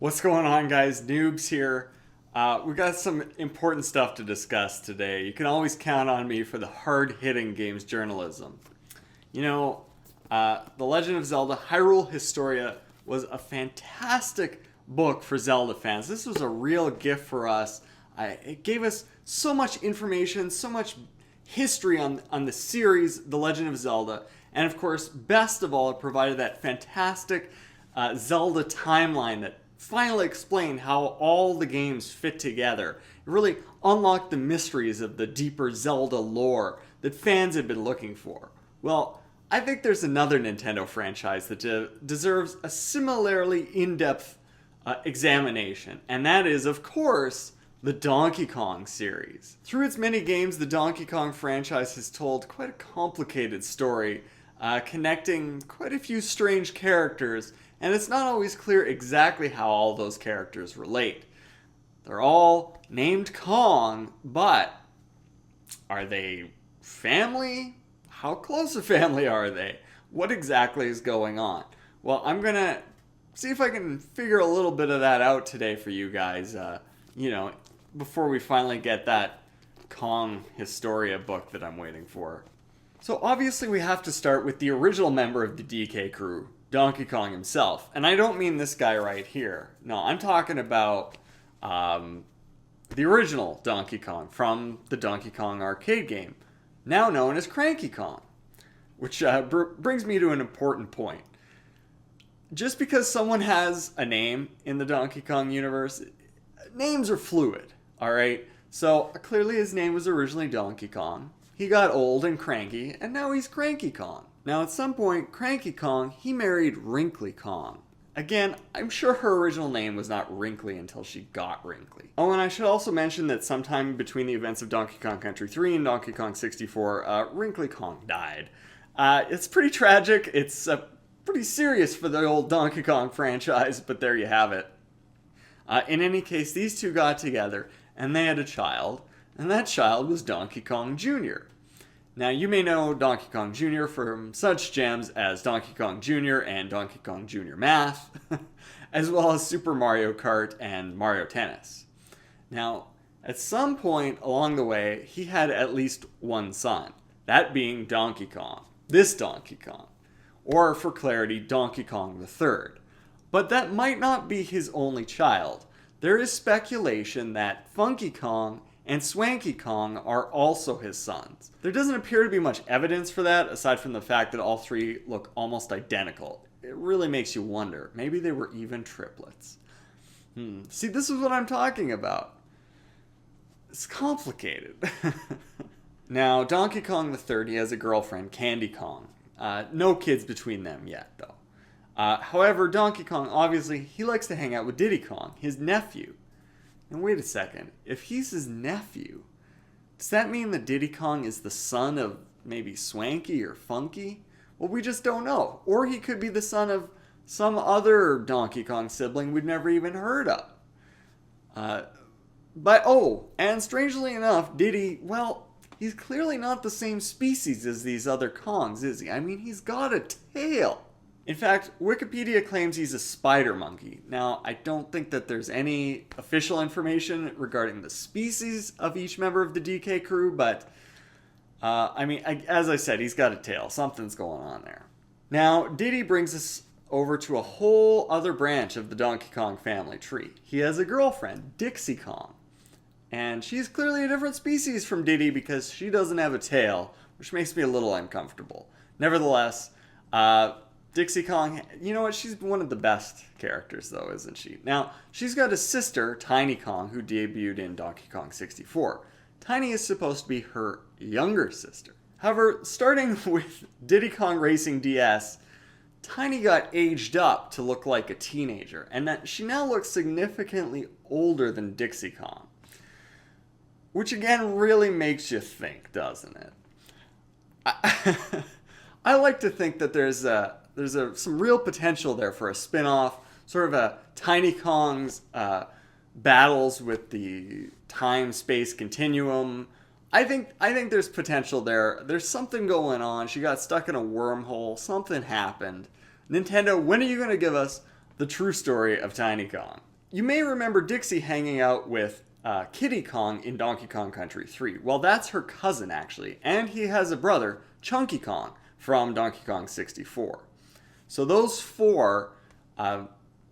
What's going on, guys? Noobs here. We got some important stuff to discuss today. You can always count on me for the hard-hitting games journalism. The Legend of Zelda Hyrule Historia was a fantastic book for Zelda fans. This was a real gift for us. It gave us so much information, so much history on the series, The Legend of Zelda. And of course, best of all, it provided that fantastic Zelda timeline that finally explained how all the games fit together. It really unlocked the mysteries of the deeper Zelda lore that fans had been looking for. Well, I think there's another Nintendo franchise that deserves a similarly in-depth examination, and that is, of course, the Donkey Kong series. Through its many games, the Donkey Kong franchise has told quite a complicated story, connecting quite a few strange characters, and it's not always clear exactly how all those characters relate. They're all named Kong, but are they family? How close a family are they? What exactly is going on? Well, I'm gonna see if I can figure a little bit of that out today for you guys, before we finally get that Kong Historia book that I'm waiting for. So obviously we have to start with the original member of the DK crew, Donkey Kong himself. And I don't mean this guy right here. No, I'm talking about the original Donkey Kong from the Donkey Kong arcade game, now known as Cranky Kong. Which brings me to an important point. Just because someone has a name in the Donkey Kong universe, names are fluid, alright? So clearly his name was originally Donkey Kong. He got old and cranky, and now he's Cranky Kong. Now at some point, Cranky Kong, he married Wrinkly Kong. Again, I'm sure her original name was not Wrinkly until she got wrinkly. Oh, and I should also mention that sometime between the events of Donkey Kong Country 3 and Donkey Kong 64, Wrinkly Kong died. It's pretty tragic. It's pretty serious for the old Donkey Kong franchise, but there you have it. In any case, these two got together, and they had a child, and that child was Donkey Kong Jr. Now, you may know Donkey Kong Jr. from such gems as Donkey Kong Jr. and Donkey Kong Jr. Math, as well as Super Mario Kart and Mario Tennis. Now, at some point along the way, he had at least one son, that being Donkey Kong, this Donkey Kong, or for clarity, Donkey Kong the Third. But that might not be his only child. There is speculation that Funky Kong and Swanky Kong are also his sons. There doesn't appear to be much evidence for that, aside from the fact that all three look almost identical. It really makes you wonder. Maybe they were even triplets. See, this is what I'm talking about. It's complicated. Now, Donkey Kong the Third, he has a girlfriend, Candy Kong. No kids between them yet, though. However, Donkey Kong, obviously, he likes to hang out with Diddy Kong, his nephew. And wait a second, if he's his nephew, does that mean that Diddy Kong is the son of maybe Swanky or Funky? Well, we just don't know. Or he could be the son of some other Donkey Kong sibling we've never even heard of. And strangely enough, Diddy, well, he's clearly not the same species as these other Kongs, is he? I mean, he's got a tail. In fact, Wikipedia claims he's a spider monkey. Now, I don't think that there's any official information regarding the species of each member of the DK crew, but, as I said, he's got a tail. Something's going on there. Now, Diddy brings us over to a whole other branch of the Donkey Kong family tree. He has a girlfriend, Dixie Kong. And she's clearly a different species from Diddy because she doesn't have a tail, which makes me a little uncomfortable. Nevertheless, Dixie Kong, you know what? She's one of the best characters, though, isn't she? Now, she's got a sister, Tiny Kong, who debuted in Donkey Kong 64. Tiny is supposed to be her younger sister. However, starting with Diddy Kong Racing DS, Tiny got aged up to look like a teenager, and that she now looks significantly older than Dixie Kong. Which, again, really makes you think, doesn't it? I like to think that there's some real potential there for a spin-off, sort of a Tiny Kong's battles with the time-space continuum. I think there's potential there. There's something going on. She got stuck in a wormhole. Something happened. Nintendo, when are you going to give us the true story of Tiny Kong. You may remember Dixie hanging out with Kiddy Kong in Donkey Kong Country 3. Well, that's her cousin, actually. And he has a brother, Chunky Kong, from Donkey Kong 64. So those four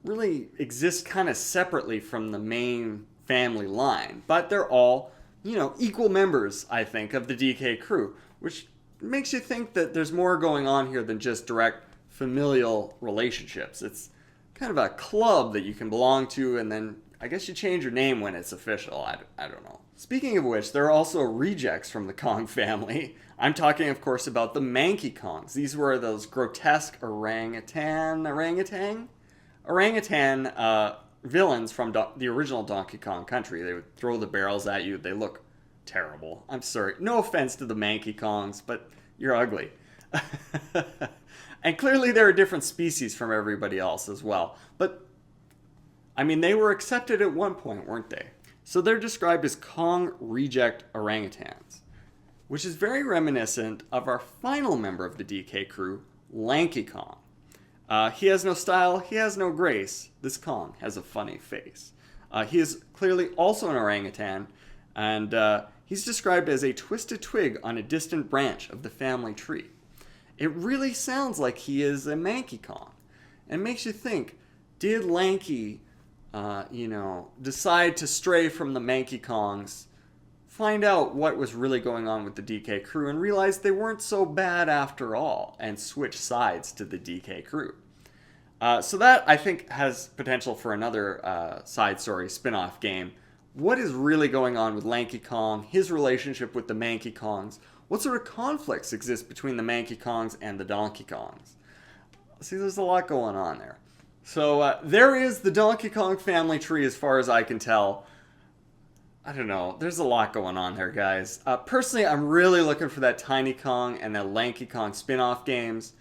really exist kind of separately from the main family line. But they're all, equal members, I think, of the DK crew. Which makes you think that there's more going on here than just direct familial relationships. It's kind of a club that you can belong to, and then I guess you change your name when it's official. I don't know. Speaking of which, there are also rejects from the Kong family. I'm talking, of course, about the Manky Kongs. These were those grotesque orangutan villains from the original Donkey Kong Country. They would throw the barrels at you. They look terrible. I'm sorry. No offense to the Manky Kongs, but you're ugly. And clearly there are different species from everybody else as well. But, they were accepted at one point, weren't they? So they're described as Kong reject orangutans, which is very reminiscent of our final member of the DK crew, Lanky Kong. He has no style, he has no grace. This Kong has a funny face. He is clearly also an orangutan, and he's described as a twisted twig on a distant branch of the family tree. It really sounds like he is a Manky Kong. And makes you think, did Lanky, decide to stray from the Manky Kongs, find out what was really going on with the DK crew, and realize they weren't so bad after all, and switch sides to the DK crew? So that, I think, has potential for another side story spin-off game. What is really going on with Lanky Kong, his relationship with the Manky Kongs? What sort of conflicts exist between the Manky Kongs and the Donkey Kongs? See, there's a lot going on there. So there is the Donkey Kong family tree as far as I can tell. I don't know. There's a lot going on there, guys. Personally, I'm really looking for that Tiny Kong and that Lanky Kong spin-off games.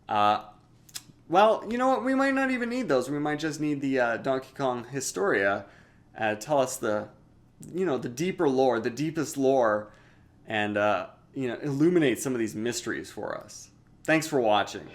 Well, you know what? We might not even need those. We might just need the Donkey Kong Historia. Tell us the deeper lore, the deepest lore, and illuminate some of these mysteries for us. Thanks for watching.